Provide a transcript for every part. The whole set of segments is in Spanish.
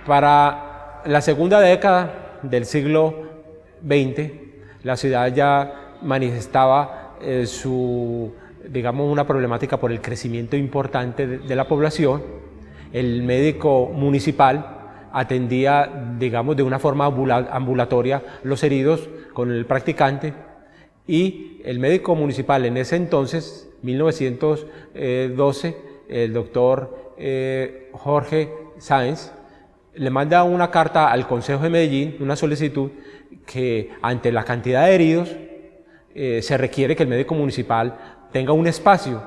Para la segunda década del siglo XX, la ciudad ya manifestaba una problemática por el crecimiento importante de la población. El médico municipal atendía, de una forma ambulatoria los heridos con el practicante, y el médico municipal en ese entonces, 1912, el doctor Jorge Sáenz, le manda una carta al Consejo de Medellín, una solicitud que ante la cantidad de heridos se requiere que el médico municipal tenga un espacio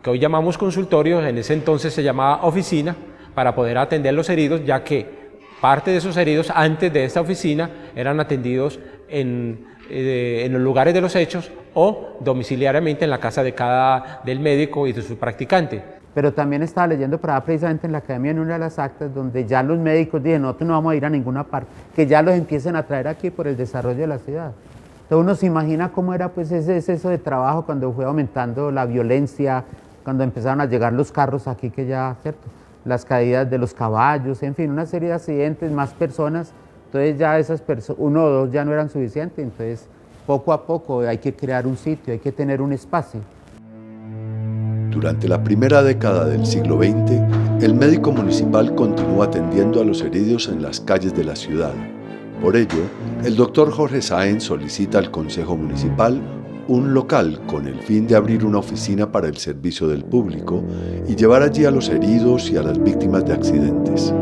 que hoy llamamos consultorio, en ese entonces se llamaba oficina, para poder atender los heridos, ya que parte de esos heridos antes de esta oficina eran atendidos en los lugares de los hechos o domiciliariamente en la casa del médico y de su practicante. Pero también estaba leyendo por allá precisamente en la academia, en una de las actas, donde ya los médicos dicen, nosotros no vamos a ir a ninguna parte, que ya los empiecen a traer aquí por el desarrollo de la ciudad. Entonces uno se imagina cómo era pues ese exceso de trabajo cuando fue aumentando la violencia, cuando empezaron a llegar los carros aquí, que ya, ¿cierto?, las caídas de los caballos, en fin, una serie de accidentes, más personas. Entonces ya esas personas, 1 o 2 ya no eran suficientes, entonces poco a poco hay que crear un sitio, hay que tener un espacio. Durante la primera década del siglo XX, el médico municipal continuó atendiendo a los heridos en las calles de la ciudad. Por ello, el doctor Jorge Sáenz solicita al Consejo Municipal un local con el fin de abrir una oficina para el servicio del público y llevar allí a los heridos y a las víctimas de accidentes.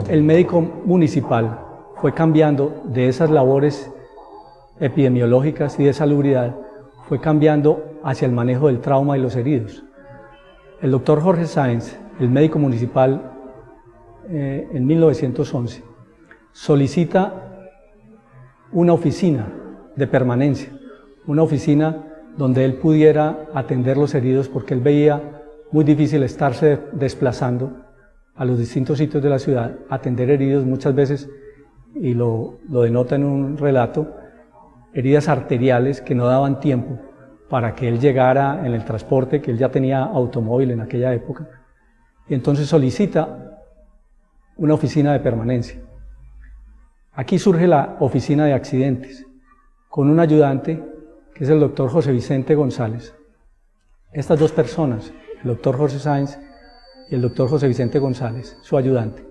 El médico municipal fue cambiando de esas labores epidemiológicas y de salubridad, fue cambiando hacia el manejo del trauma y los heridos. El doctor Jorge Sáenz, el médico municipal, en 1911, solicita una oficina de permanencia, una oficina donde él pudiera atender los heridos, porque él veía muy difícil estarse desplazando a los distintos sitios de la ciudad, atender heridos muchas veces, y lo denota en un relato, heridas arteriales que no daban tiempo para que él llegara en el transporte, que él ya tenía automóvil en aquella época, y entonces solicita una oficina de permanencia. Aquí surge la oficina de accidentes, con un ayudante que es el doctor José Vicente González. Estas dos personas, el doctor Jorge Sáenz y el doctor José Vicente González, su ayudante,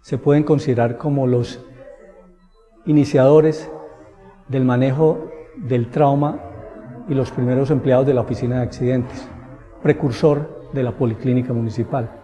se pueden considerar como los iniciadores del manejo del trauma y los primeros empleados de la oficina de accidentes, precursor de la policlínica municipal.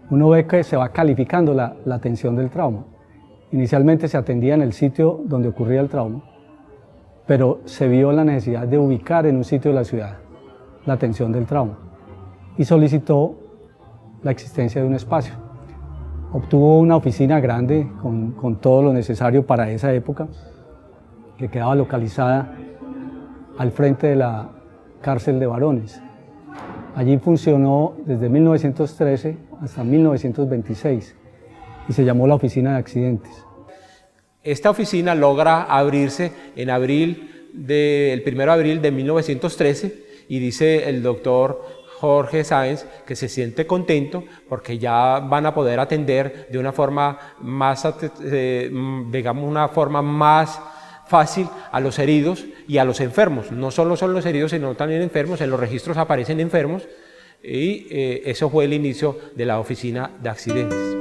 Uno ve que se va calificando la atención del trauma. Inicialmente se atendía en el sitio donde ocurría el trauma, pero se vio la necesidad de ubicar en un sitio de la ciudad la atención del trauma y solicitó la existencia de un espacio. Obtuvo una oficina grande con todo lo necesario para esa época, que quedaba localizada al frente de la cárcel de varones. Allí funcionó desde 1913 hasta 1926 y se llamó la Oficina de Accidentes. Esta oficina logra abrirse en el 1 de abril de 1913 y dice el doctor Jorge Sáenz que se siente contento porque ya van a poder atender de una forma más, una forma más fácil a los heridos y a los enfermos. No solo son los heridos, sino también enfermos. En los registros aparecen enfermos y eso fue el inicio de la oficina de accidentes.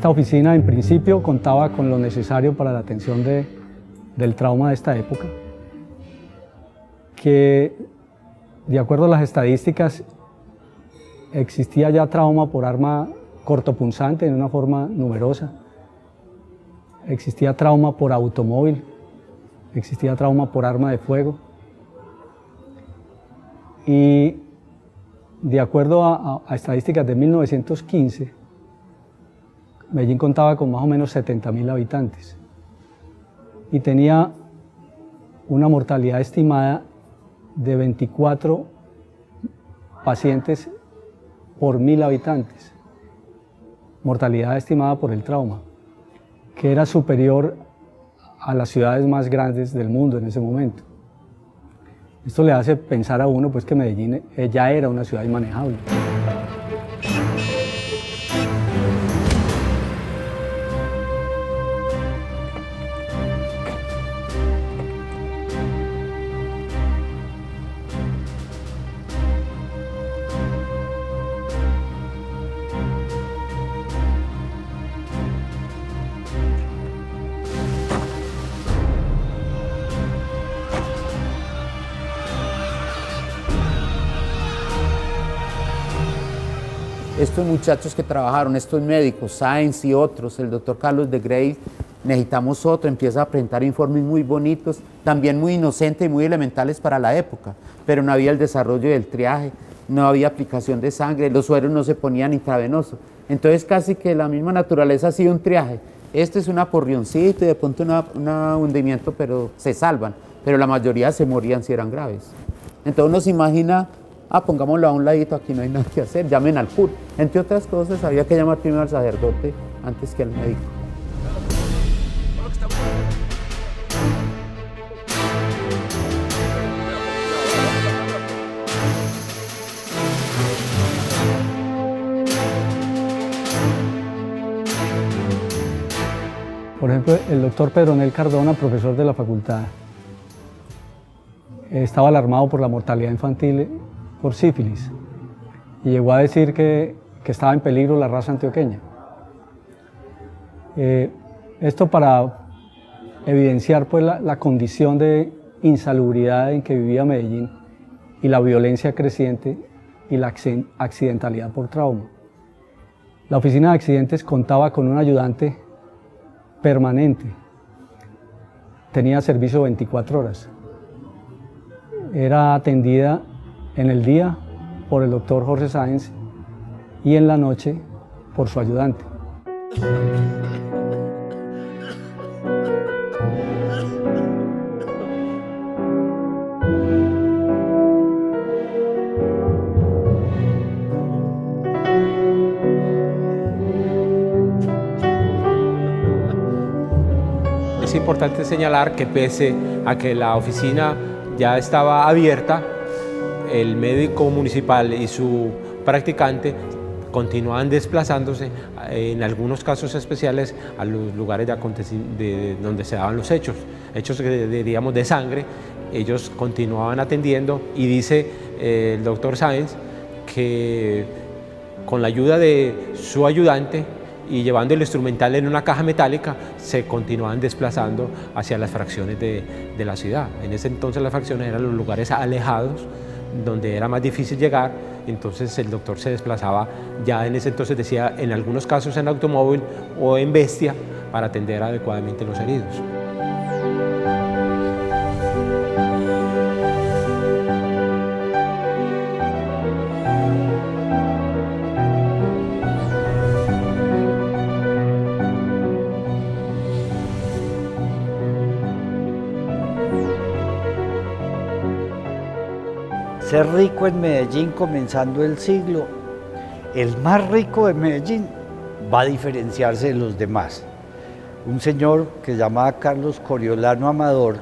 Esta oficina en principio contaba con lo necesario para la atención del trauma de esta época, que de acuerdo a las estadísticas existía ya trauma por arma cortopunzante en una forma numerosa, existía trauma por automóvil, existía trauma por arma de fuego y de acuerdo a estadísticas de 1915, Medellín contaba con más o menos 70.000 habitantes y tenía una mortalidad estimada de 24 pacientes por 1.000 habitantes, mortalidad estimada por el trauma, que era superior a las ciudades más grandes del mundo en ese momento. Esto le hace pensar a uno pues, que Medellín ya era una ciudad inmanejable. Estos muchachos que trabajaron, estos médicos, Sáenz y otros, el doctor Carlos de Grey, necesitamos otro, empieza a presentar informes muy bonitos, también muy inocentes y muy elementales para la época, pero no había el desarrollo del triaje, no había aplicación de sangre, los sueros no se ponían intravenosos, entonces casi que la misma naturaleza ha sido un triaje. Este es un aporrioncito y de pronto un hundimiento, pero se salvan, pero la mayoría se morían si eran graves. Entonces uno se imagina, pongámoslo a un ladito, aquí no hay nada que hacer, llamen al cura. Entre otras cosas, había que llamar primero al sacerdote antes que al médico. Por ejemplo, el doctor Pedronel Cardona, profesor de la facultad, estaba alarmado por la mortalidad infantil por sífilis y llegó a decir que estaba en peligro la raza antioqueña. Esto para evidenciar pues, la condición de insalubridad en que vivía Medellín y la violencia creciente y la accidentalidad por trauma. La oficina de accidentes contaba con un ayudante permanente, tenía servicio 24 horas. Era atendida en el día por el doctor Jorge Sáenz y en la noche por su ayudante. Es importante señalar que pese a que la oficina ya estaba abierta, el médico municipal y su practicante continúan desplazándose en algunos casos especiales a los lugares de donde se daban los hechos digamos de sangre. Ellos continuaban atendiendo y dice el doctor Sáenz que con la ayuda de su ayudante y llevando el instrumental en una caja metálica se continuaban desplazando hacia las fracciones de la ciudad. En ese entonces las fracciones eran los lugares alejados donde era más difícil llegar, entonces el doctor se desplazaba ya en ese entonces, decía, en algunos casos en automóvil o en bestia para atender adecuadamente los heridos. Ser rico en Medellín comenzando el siglo, el más rico de Medellín va a diferenciarse de los demás. Un señor que se llamaba Carlos Coriolano Amador,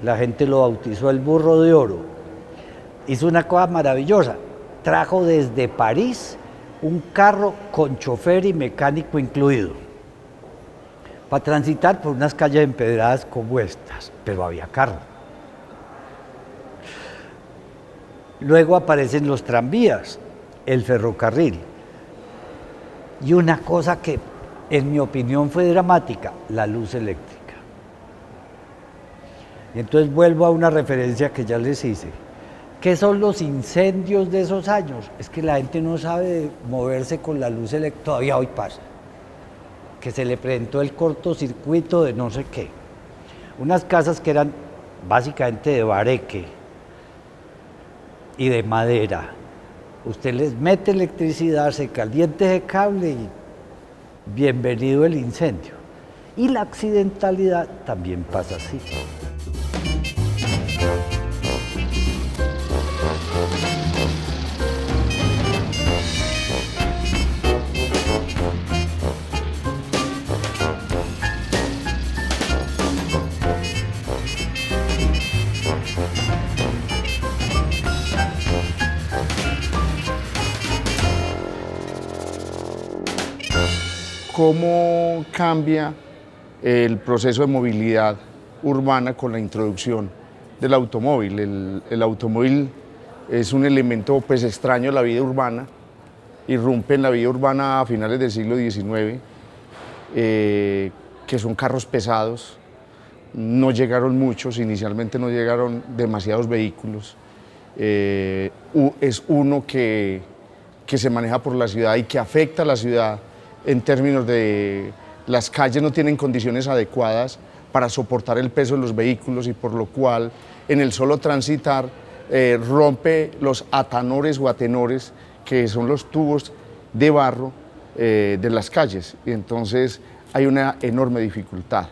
la gente lo bautizó el burro de oro, hizo una cosa maravillosa, trajo desde París un carro con chofer y mecánico incluido, para transitar por unas calles empedradas como estas, pero había carro. Luego aparecen los tranvías, el ferrocarril. Y una cosa que en mi opinión fue dramática, la luz eléctrica. Y entonces vuelvo a una referencia que ya les hice. ¿Qué son los incendios de esos años? Es que la gente no sabe moverse con la luz eléctrica, todavía hoy pasa. Que se le presentó el cortocircuito de no sé qué. Unas casas que eran básicamente de bareque y de madera. Usted les mete electricidad, se calienta ese cable y bienvenido el incendio. Y la accidentalidad también pasa así. ¿Cómo cambia el proceso de movilidad urbana con la introducción del automóvil? El automóvil es un elemento pues, extraño de la vida urbana, irrumpe en la vida urbana a finales del siglo XIX, que son carros pesados, no llegaron muchos, inicialmente no llegaron demasiados vehículos, es uno que se maneja por la ciudad y que afecta a la ciudad en términos de las calles no tienen condiciones adecuadas para soportar el peso de los vehículos y por lo cual en el solo transitar rompe los atanores o atenores que son los tubos de barro de las calles y entonces hay una enorme dificultad.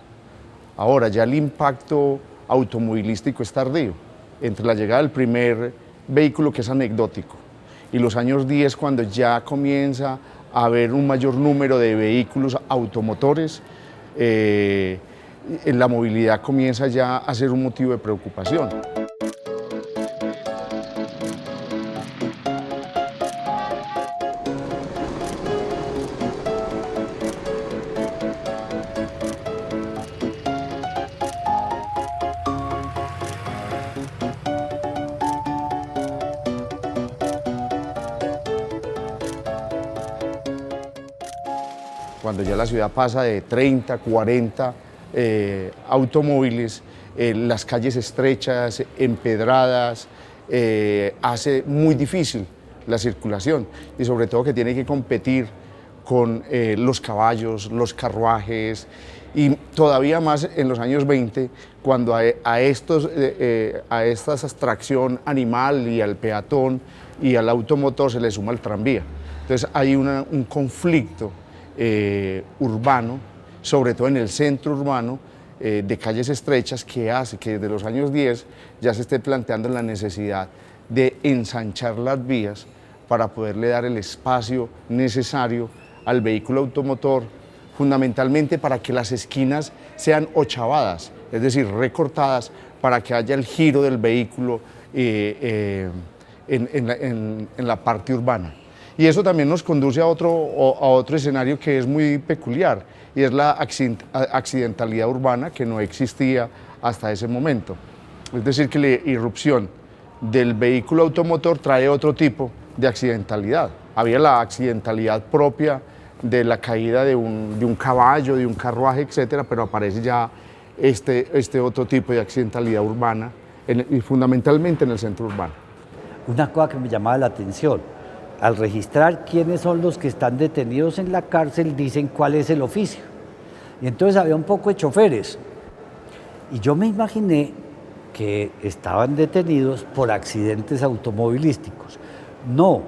Ahora ya el impacto automovilístico es tardío, entre la llegada del primer vehículo que es anecdótico y los años 10 cuando ya comienza a haber un mayor número de vehículos automotores, la movilidad comienza ya a ser un motivo de preocupación. Cuando ya la ciudad pasa de 30, 40 automóviles, las calles estrechas, empedradas, hace muy difícil la circulación y sobre todo que tiene que competir con los caballos, los carruajes y todavía más en los años 20 cuando a esta tracción animal y al peatón y al automotor se le suma el tranvía. Entonces hay un conflicto urbano, sobre todo en el centro urbano, de calles estrechas que hace que desde los años 10 ya se esté planteando la necesidad de ensanchar las vías para poderle dar el espacio necesario al vehículo automotor, fundamentalmente para que las esquinas sean ochavadas, es decir, recortadas para que haya el giro del vehículo en la parte urbana. Y eso también nos conduce a otro escenario que es muy peculiar, y es la accidentalidad urbana que no existía hasta ese momento. Es decir, que la irrupción del vehículo automotor trae otro tipo de accidentalidad. Había la accidentalidad propia de la caída de un caballo, de un carruaje, etcétera, pero aparece ya este otro tipo de accidentalidad urbana, y fundamentalmente en el centro urbano. Una cosa que me llamaba la atención, al registrar quiénes son los que están detenidos en la cárcel, dicen cuál es el oficio. Y entonces había un poco de choferes. Y yo me imaginé que estaban detenidos por accidentes automovilísticos. No,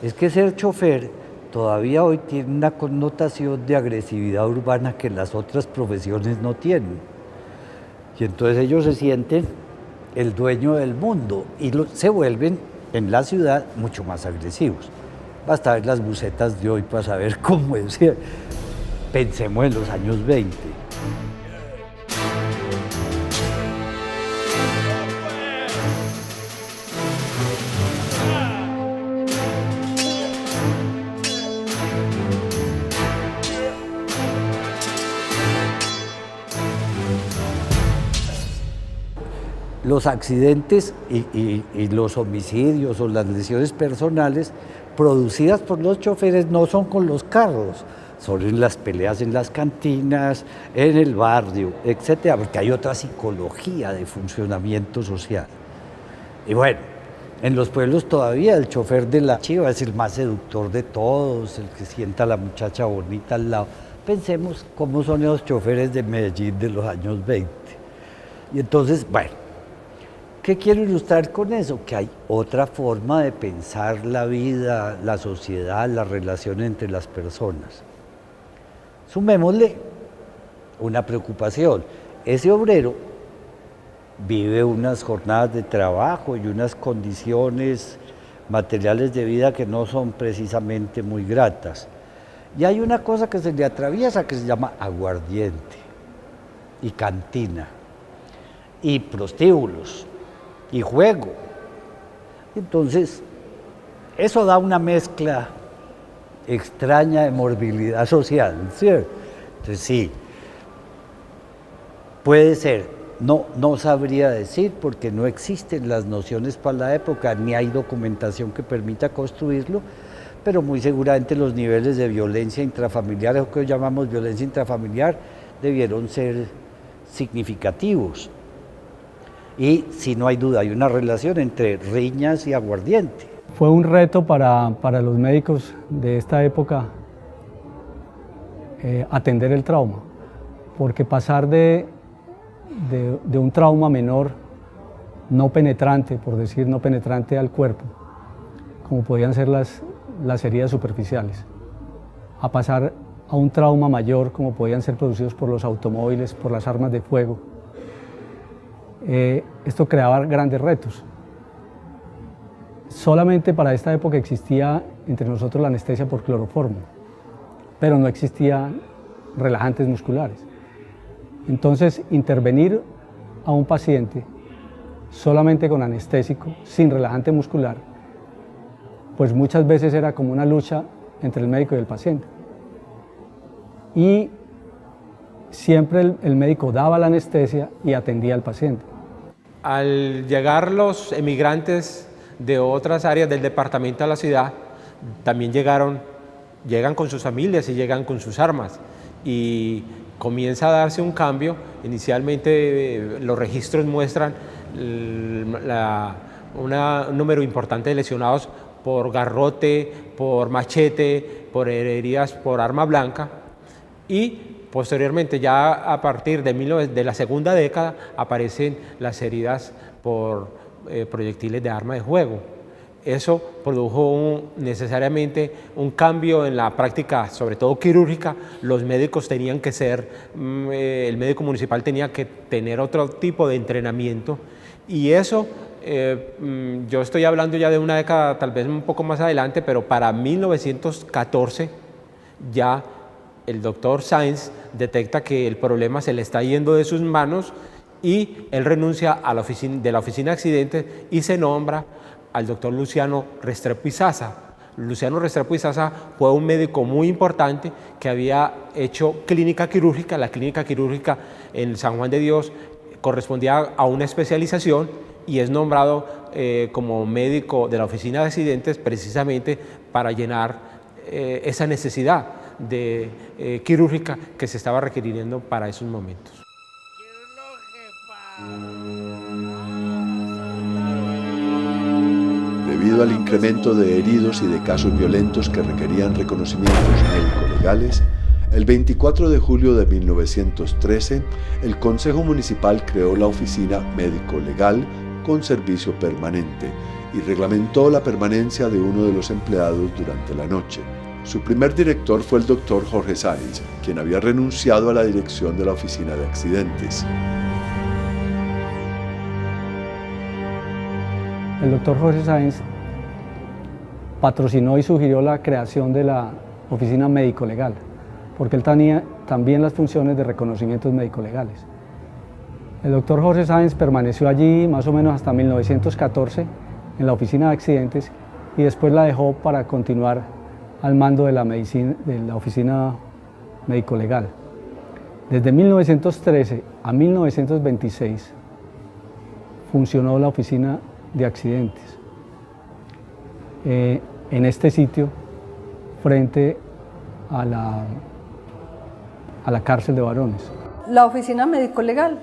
es que ser chofer todavía hoy tiene una connotación de agresividad urbana que las otras profesiones no tienen. Y entonces ellos se sienten el dueño del mundo y se vuelven en la ciudad mucho más agresivos. Basta ver las busetas de hoy para saber cómo es. Pensemos en los años 20. Los accidentes y los homicidios o las lesiones personales producidas por los choferes no son con los carros, son en las peleas en las cantinas, en el barrio, etcétera, porque hay otra psicología de funcionamiento social. Y bueno, en los pueblos todavía el chofer de la chiva es el más seductor de todos, el que sienta a la muchacha bonita al lado. Pensemos cómo son los choferes de Medellín de los años 20. Y entonces, bueno, ¿qué quiero ilustrar con eso? Que hay otra forma de pensar la vida, la sociedad, la relación entre las personas. Sumémosle una preocupación. Ese obrero vive unas jornadas de trabajo y unas condiciones materiales de vida que no son precisamente muy gratas. Y hay una cosa que se le atraviesa que se llama aguardiente y cantina y prostíbulos y juego. Entonces, eso da una mezcla extraña de morbilidad social, ¿cierto? Entonces sí, puede ser, no sabría decir porque no existen las nociones para la época, ni hay documentación que permita construirlo, pero muy seguramente los niveles de violencia intrafamiliar, lo que hoy llamamos violencia intrafamiliar, debieron ser significativos. Y si no hay duda, hay una relación entre riñas y aguardiente. Fue un reto para los médicos de esta época atender el trauma, porque pasar de un trauma menor, no penetrante, por decir no penetrante al cuerpo, como podían ser las heridas superficiales, a pasar a un trauma mayor, como podían ser producidos por los automóviles, por las armas de fuego. Esto creaba grandes retos. Solamente para esta época existía entre nosotros la anestesia por cloroformo, pero no existían relajantes musculares. Entonces, intervenir a un paciente solamente con anestésico, sin relajante muscular, pues muchas veces era como una lucha entre el médico y el paciente. Y siempre el médico daba la anestesia y atendía al paciente. Al llegar los emigrantes de otras áreas del departamento a la ciudad, también llegan con sus familias y llegan con sus armas. Y comienza a darse un cambio. Inicialmente los registros muestran un número importante de lesionados por garrote, por machete, por heridas por arma blanca, y posteriormente, ya a partir de la segunda década, aparecen las heridas por proyectiles de arma de fuego. Eso produjo necesariamente un cambio en la práctica, sobre todo quirúrgica. Los médicos tenían que el médico municipal tenía que tener otro tipo de entrenamiento, y eso, yo estoy hablando ya de una década tal vez un poco más adelante, pero para 1914 ya el doctor Sáenz detecta que el problema se le está yendo de sus manos y él renuncia a la oficina de accidentes y se nombra al doctor Luciano Restrepo Izaza. Luciano Restrepo Izaza fue un médico muy importante que había hecho clínica quirúrgica. La clínica quirúrgica en San Juan de Dios correspondía a una especialización, y es nombrado como médico de la oficina de accidentes precisamente para llenar esa necesidad quirúrgica que se estaba requiriendo para esos momentos. Debido al incremento de heridos y de casos violentos que requerían reconocimientos médico-legales, el 24 de julio de 1913, el Consejo Municipal creó la Oficina Médico-Legal con servicio permanente y reglamentó la permanencia de uno de los empleados durante la noche. Su primer director fue el doctor Jorge Sáenz, quien había renunciado a la dirección de la Oficina de Accidentes. El doctor Jorge Sáenz patrocinó y sugirió la creación de la Oficina Médico-Legal, porque él tenía también las funciones de reconocimientos médico-legales. El doctor Jorge Sáenz permaneció allí más o menos hasta 1914 en la Oficina de Accidentes, y después la dejó para continuar al mando de la Oficina Médico-Legal. Desde 1913 a 1926 funcionó la Oficina de Accidentes en este sitio, frente a la a la cárcel de varones. La oficina médico-legal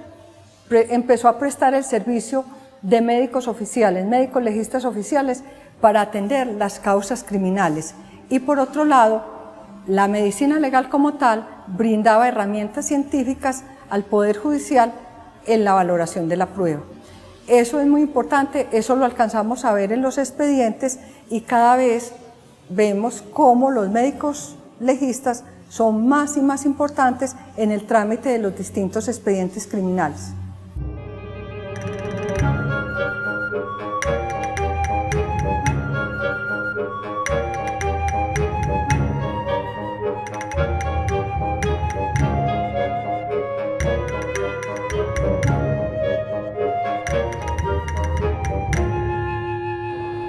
empezó a prestar el servicio de médicos oficiales, médicos legistas oficiales, para atender las causas criminales. Y por otro lado, la medicina legal como tal brindaba herramientas científicas al Poder Judicial en la valoración de la prueba. Eso es muy importante, eso lo alcanzamos a ver en los expedientes y cada vez vemos cómo los médicos legistas son más y más importantes en el trámite de los distintos expedientes criminales.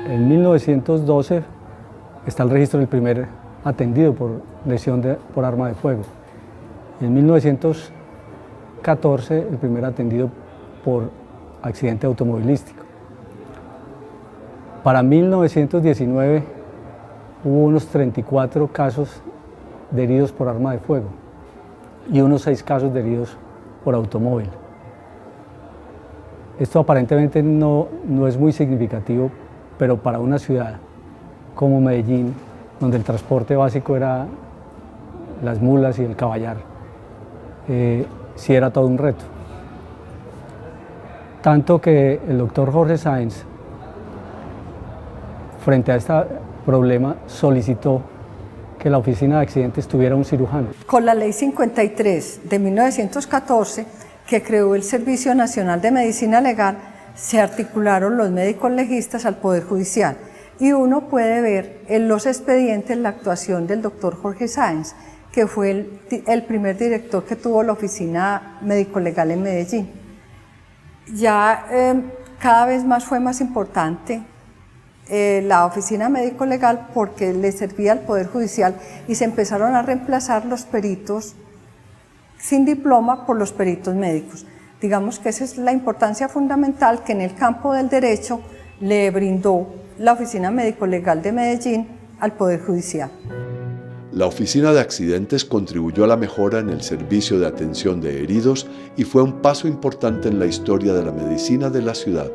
En 1912 está el registro del primer atendido por lesión por arma de fuego. En 1914 el primer atendido por accidente automovilístico. Para 1919 hubo unos 34 casos de heridos por arma de fuego y unos 6 casos de heridos por automóvil. Esto aparentemente no es muy significativo, pero para una ciudad como Medellín, donde el transporte básico era las mulas y el caballar, sí era todo un reto. Tanto que el doctor Jorge Sáenz, frente a este problema, solicitó que la oficina de accidentes tuviera un cirujano. Con la Ley 53 de 1914, que creó el Servicio Nacional de Medicina Legal, se articularon los médicos legistas al Poder Judicial y uno puede ver en los expedientes la actuación del doctor Jorge Sáenz, que fue el primer director que tuvo la oficina médico-legal en Medellín. Ya cada vez más fue más importante la oficina médico-legal porque le servía al Poder Judicial y se empezaron a reemplazar los peritos sin diploma por los peritos médicos. Digamos que esa es la importancia fundamental que en el campo del derecho le brindó la Oficina Médico-Legal de Medellín al Poder Judicial. La Oficina de Accidentes contribuyó a la mejora en el servicio de atención de heridos y fue un paso importante en la historia de la medicina de la ciudad.